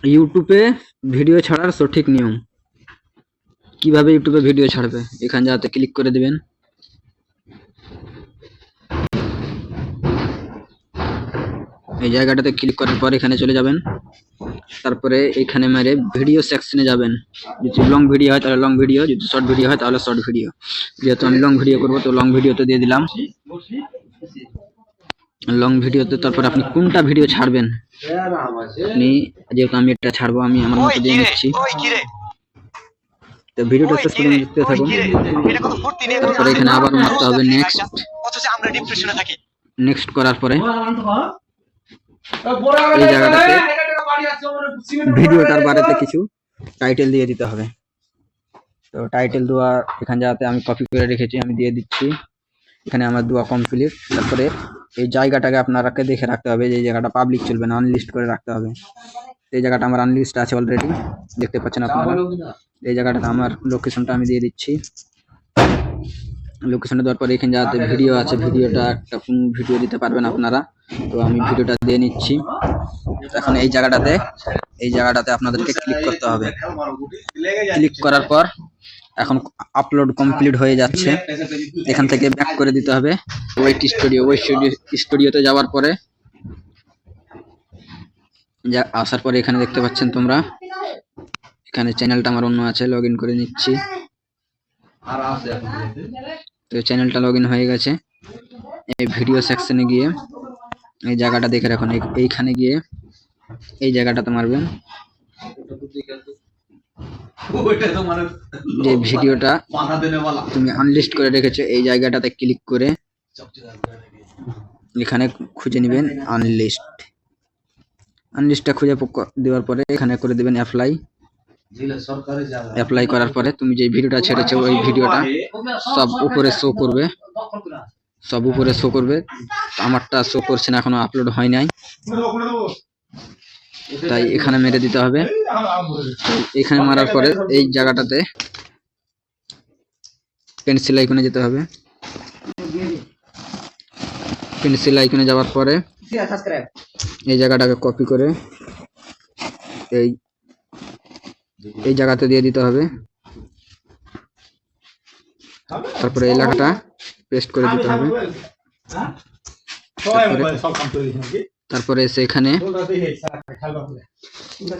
ইউটিউবে ভিডিও ছাড়ার সঠিক নিয়ম। কিভাবে ইউটিউবে ভিডিও ছাড়বে, এখানে যাতে ক্লিক করে দিবেন। এই জায়গাটাতে ক্লিক করার পর এখানে চলে যাবেন। তারপরে এখানে মেরে ভিডিও সেকশনে যাবেন। যদি লং ভিডিও হয় তাহলে লং ভিডিও, যদি শর্ট ভিডিও হয় তাহলে শর্ট ভিডিও। যেহেতু আমি লং ভিডিও করবো তো লং ভিডিওতে দিয়ে দিলাম। লং ভিডিওতে তারপর আপনি কোনটা ভিডিও ছাড়বেন, আপনি যেহেতু আমি এটা ছাড়বো আমি আমার মতো দিয়ে নিচ্ছি। তো ভিডিওটা শেষ পর্যন্ত দেখতে থাকুন। তারপরে এখানে আবার মারতে হবে নেক্সট। নেক্সট করার পরে এই জায়গাটাতে ভিডিওটার বারেতে কিছু টাইটেল দিয়ে দিতে হবে। তো টাইটেল দেওয়া এখানে যাতে আমি কপি করে রেখেছি আমি দিয়ে দিচ্ছি। এখানে আমার দেওয়া কমপ্লিট। তারপরে এই জায়গাটাকে আপনারাকে দেখে রাখতে হবে যে এই জায়গাটা পাবলিক চলবে না, আনলিস্ট করে রাখতে হবে। এই জায়গাটা আমার আনলিস্ট আছে অলরেডি, দেখতে পাচ্ছেন আপনারা। এই জায়গাটাতে আমার লোকেশনটা আমি দিয়ে দিচ্ছি। লোকেশনে দেওয়ার পরে এখানে যাতে ভিডিও আছে, ভিডিওটা একটা কোন ভিডিও দিতে পারবেন আপনারা, তো আমি ভিডিওটা দিয়ে নিচ্ছি। এখন এই জায়গাটাতে আপনাদেরকে ক্লিক করতে হবে। ক্লিক করার পর এখন আপলোড কমপ্লিট হয়ে যাচ্ছে। এখান থেকে ব্যাক করে দিতে হবে ওয়েট স্টুডিওতে যাওয়ার পরে আসার পরে এখানে দেখতে পাচ্ছেন তোমরা, এখানে চ্যানেলটা আমার অন্য আছে, লগ ইন করে নিচ্ছি। তো চ্যানেলটা লগ ইন হয়ে গেছে। এই ভিডিও সেকশনে গিয়ে এই জায়গাটা দেখে রাখুন, এইখানে গিয়ে এই জায়গাটাতে মারবেন। যে ভিডিওটা তুমি আনলিস্ট করে রেখেছো এই জায়গাটাতে ক্লিক করে এখানে খুঁজে নেবেন আনলিস্টটা খুঁজে দেওয়ার পরে এখানে করে দিবেন অ্যাপ্লাই করার পরে তুমি যে ভিডিওটা ছেড়েছো ওই ভিডিওটা সব উপরে শো করবে। আমারটা শো করছে না, এখনো আপলোড হয় নাই, তাই এখানে মেরে দিতে হবে। এখানে মারার পরে এই জায়গাটাতে পেন্সিল আইকনে যেতে হবে। পেন্সিল আইকনে যাওয়ার পরে এই জায়গাটাকে কপি করে এই জায়গাতে দিয়ে দিতে হবে। তারপরে এই লেখাটা পেস্ট করে দিতে হবে। তারপরে সেখানে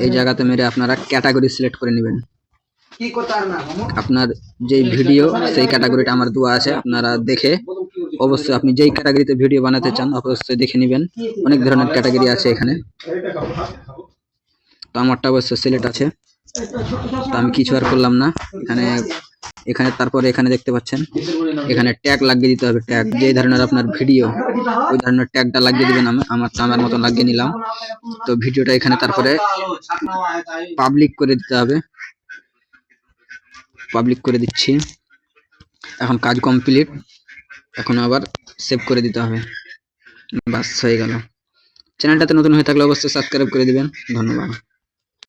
এই জায়গাতে মেরে আপনারা ক্যাটাগরি সিলেক্ট করে নেবেন। আপনার যেই ভিডিও সেই ক্যাটাগরিটা আমার দেওয়া আছে, আপনারা দেখে অবশ্যই আপনি যেই ক্যাটাগরিতে ভিডিও বানাতে চান অবশ্যই দেখে নেবেন। অনেক ধরনের ক্যাটাগরি আছে এখানে, তো আমারটা অবশ্যই সিলেক্ট আছে, তো আমি কিছু আর করলাম না। এখানে তারপরে এখানে দেখতে পাচ্ছেন এখানে ট্যাগ লাগিয়ে দিতে হবে। ট্যাগ যে ধরনের আপনার ভিডিও ওই ধরনের ট্যাগটা লাগিয়ে দিবেন। আমার মতন লাগিয়ে নিলাম। তো ভিডিওটা এখানে তারপরে পাবলিক করে দিতে হবে। পাবলিক করে দিচ্ছি। এখন কাজ কমপ্লিট, এখন আবার সেভ করে দিতে হবে। বাস হয়ে গেল। চ্যানেলটাতে নতুন হয়ে থাকলে অবশ্যই সাবস্ক্রাইব করে দিবেন। ধন্যবাদ।